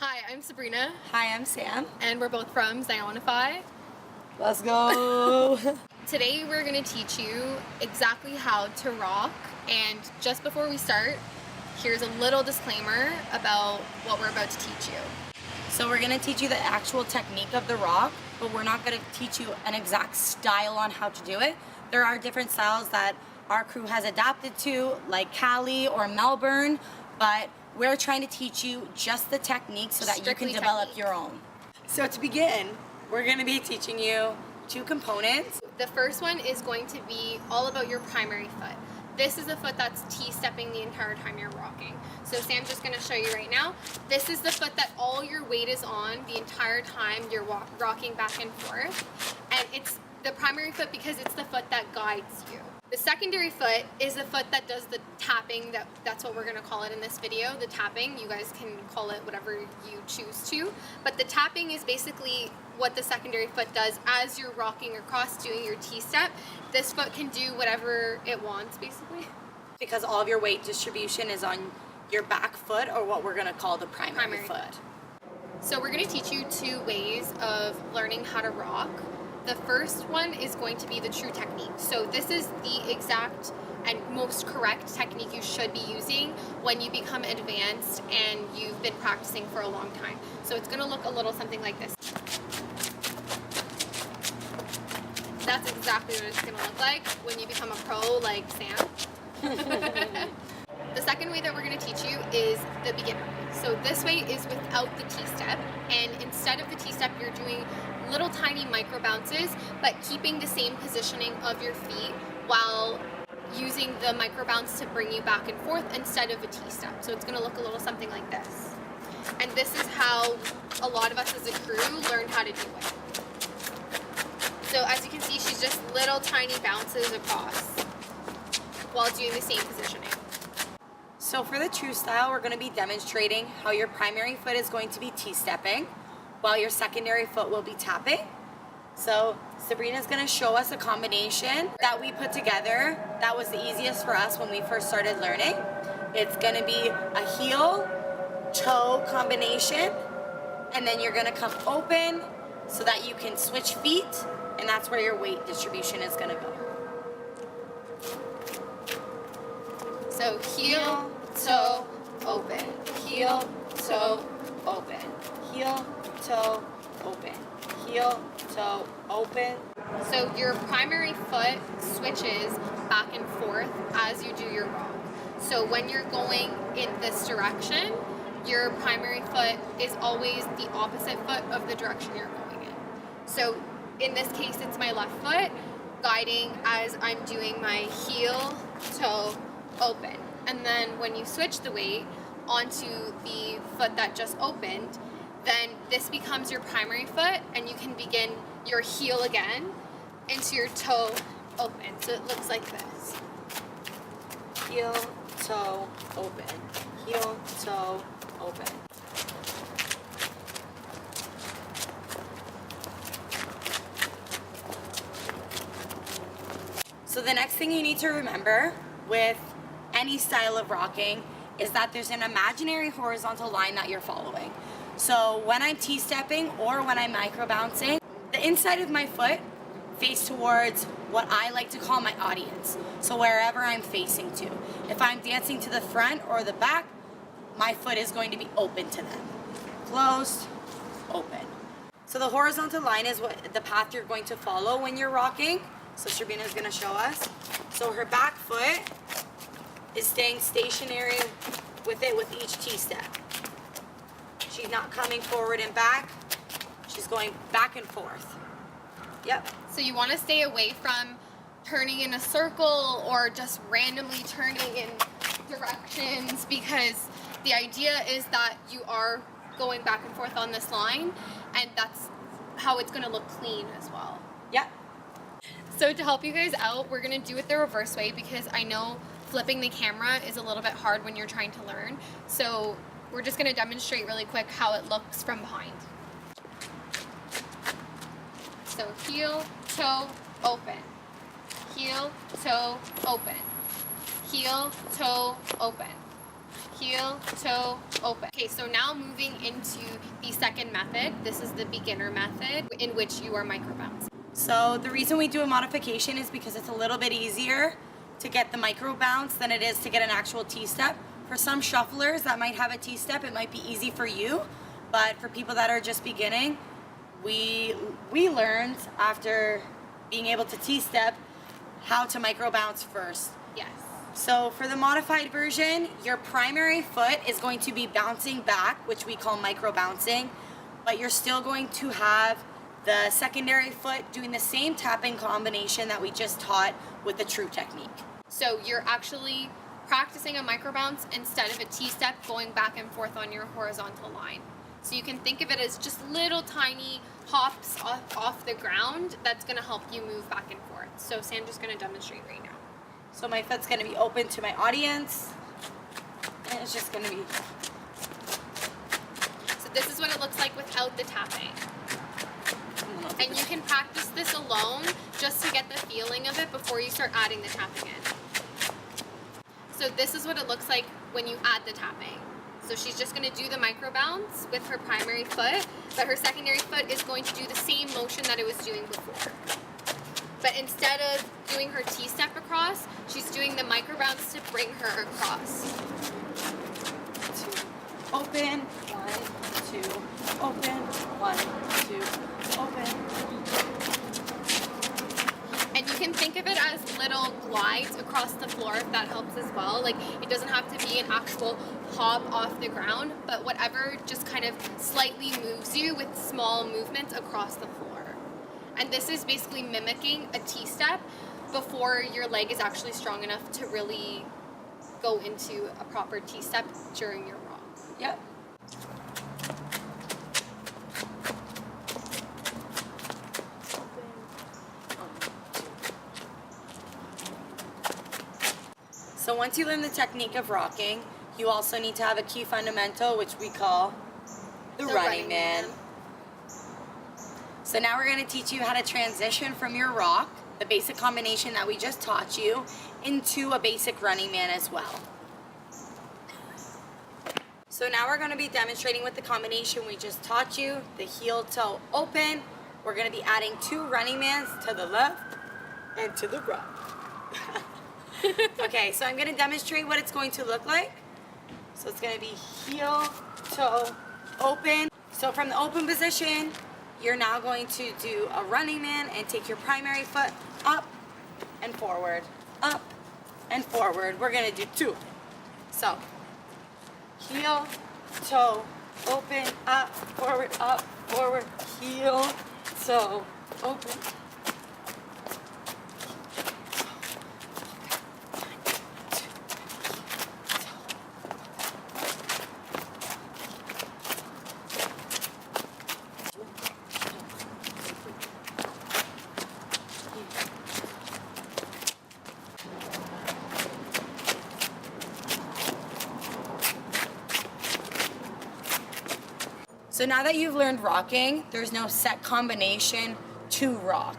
Hi, I'm Sabrina. Hi, I'm Sam. And we're both from 𝗦𝗵𝘂𝗳𝗋𝗃. Let's go! Today we're going to teach you exactly how to rock, and just before we start, here's a little disclaimer about what we're about to teach you. So we're going to teach you the actual technique of the rock, but we're not going to teach you an exact style on how to do it. There are different styles that our crew has adapted to, like Cali or Melbourne, but we're trying to teach you just the technique so that Strictly you can develop technique. your own. So to begin, we're going to be teaching you two components. The first one is going to be all about your primary foot. This is the foot that's T-stepping the entire time you're rocking. So Sam's just going to show you right now. This is the foot that all your weight is on the entire time you're rocking back and forth. And it's the primary foot because it's the foot that guides you. The secondary foot is the foot that does the tapping. That's what we're going to call it in this video, the tapping. You guys can call it whatever you choose to. But the tapping is basically what the secondary foot does as you're rocking across doing your T-step. This foot can do whatever it wants, basically. Because all of your weight distribution is on your back foot, or what we're going to call the primary foot. So we're going to teach you two ways of learning how to rock. The first one is going to be the true technique. So this is the exact and most correct technique you should be using when you become advanced and you've been practicing for a long time. So it's going to look a little something like this. That's exactly what it's going to look like when you become a pro like Sam. The second way that we're going to teach you is the beginner way. So this way is without the T-step, and instead of the T-step you're doing little tiny micro bounces, but keeping the same positioning of your feet while using the micro bounce to bring you back and forth instead of a T-step. So it's going to look a little something like this. And this is how a lot of us as a crew learned how to do it. So as you can see, she's just little tiny bounces across while doing the same positioning. So for the true style, we're going to be demonstrating how your primary foot is going to be T-stepping, while your secondary foot will be tapping. So Sabrina's going to show us a combination that we put together that was the easiest for us when we first started learning. It's going to be a heel-toe combination, and then you're going to come open so that you can switch feet, and that's where your weight distribution is going to go. So heel, toe, open. Heel, toe, open. Heel, toe, open. Heel, toe, open. So your primary foot switches back and forth as you do your rock. So when you're going in this direction, your primary foot is always the opposite foot of the direction you're going in. So in this case, it's my left foot guiding as I'm doing my heel, toe, open. And then when you switch the weight onto the foot that just opened, then this becomes your primary foot, and you can begin your heel again into your toe open. So it looks like this. Heel, toe, open. Heel, toe, open. So the next thing you need to remember with any style of rocking is that there's an imaginary horizontal line that you're following. So when I'm T-stepping or when I'm micro-bouncing, the inside of my foot faces towards what I like to call my audience. So wherever I'm facing to. If I'm dancing to the front or the back, my foot is going to be open to them. Closed, open. So the horizontal line is what the path you're going to follow when you're rocking. So Sabrina's going to show us. So her back foot is staying stationary with it with each T-step. She's not coming forward and back. She's going back and forth. Yep. So you want to stay away from turning in a circle or just randomly turning in directions, because the idea is that you are going back and forth on this line, and that's how it's going to look clean as well. Yep. So to help you guys out, we're going to do it the reverse way, because I know flipping the camera is a little bit hard when you're trying to learn. So we're just going to demonstrate really quick how it looks from behind. So heel, toe, open. Heel, toe, open. Heel, toe, open. Heel, toe, open. Okay, so now moving into second method. This is the beginner method in which you are micro-bouncing. So the reason we do a modification is because it's a little bit easier to get the micro bounce than it is to get an actual T-step. For some shufflers that might have a T-step, it might be easy for you, but for people that are just beginning, we learned after being able to T-step how to micro bounce first. Yes. So for the modified version, your primary foot is going to be bouncing back, which we call micro bouncing, but you're still going to have the secondary foot doing the same tapping combination that we just taught with the true technique. So you're actually practicing a micro bounce instead of a T-step going back and forth on your horizontal line. So you can think of it as just little tiny hops off the ground that's going to help you move back and forth. So Sandra's going to demonstrate right now. So my foot's going to be open to my audience, and it's just going to be... So this is what it looks like without the tapping. And you can practice this alone just to get the feeling of it before you start adding the tapping in. So this is what it looks like when you add the tapping. So she's just going to do the micro bounce with her primary foot, but her secondary foot is going to do the same motion that it was doing before. But instead of doing her T-step across, she's doing the micro bounce to bring her across. Open, 1, 2, open, 1, 2, open. And you can think of it as little glides across the floor if that helps as well. Like, it doesn't have to be an actual hop off the ground, but whatever just kind of slightly moves you with small movements across the floor. And this is basically mimicking a T-step before your leg is actually strong enough to really go into a proper T-step during your rock. Yep. So once you learn the technique of rocking, you also need to have a key fundamental, which we call the running man. So now we're going to teach you how to transition from your rock, the basic combination that we just taught you, into a basic running man as well. So now we're going to be demonstrating with the combination we just taught you, the heel toe open. We're going to be adding 2 running mans to the left and to the right. Okay, so I'm going to demonstrate what it's going to look like. So it's going to be heel, toe, open. So from the open position, you're now going to do a running man and take your primary foot up and forward, up and forward. We're going to do 2. So heel, toe, open, up, forward, heel, toe, open. So now that you've learned rocking, there's no set combination to rock.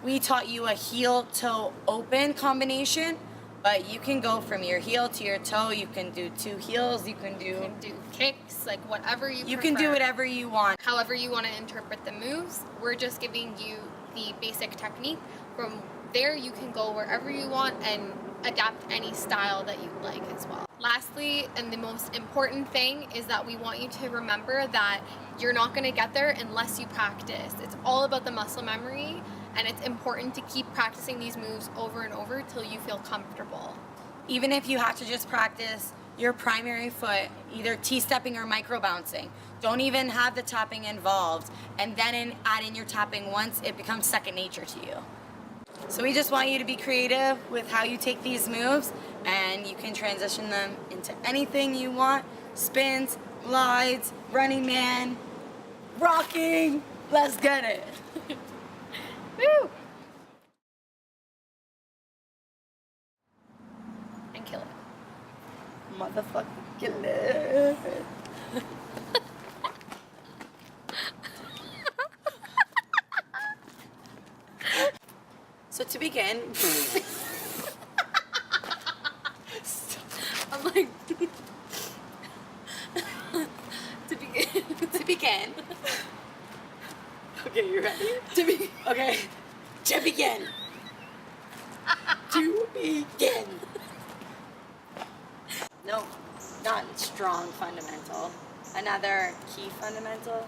We taught you a heel, toe, open combination, but you can go from your heel to your toe. You can do 2 heels. You can do kicks, like whatever you prefer. You can do whatever you want. However you want to interpret the moves. We're just giving you the basic technique. From there, you can go wherever you want and adapt any style that you like as well. Lastly, and the most important thing, is that we want you to remember that you're not going to get there unless you practice. It's all about the muscle memory, and it's important to keep practicing these moves over and over till you feel comfortable. Even if you have to just practice your primary foot, either T-stepping or micro-bouncing, don't even have the tapping involved, and then add in your tapping once it becomes second nature to you. So we just want you to be creative with how you take these moves, and you can transition them into anything you want. Spins, glides, running man, rocking. Let's get it. Woo! And kill it. Motherfucking kill it. So to begin, I'm like, to begin, begin. Okay, you ready? Okay. To begin. To begin. No, not strong fundamental. Another key fundamental.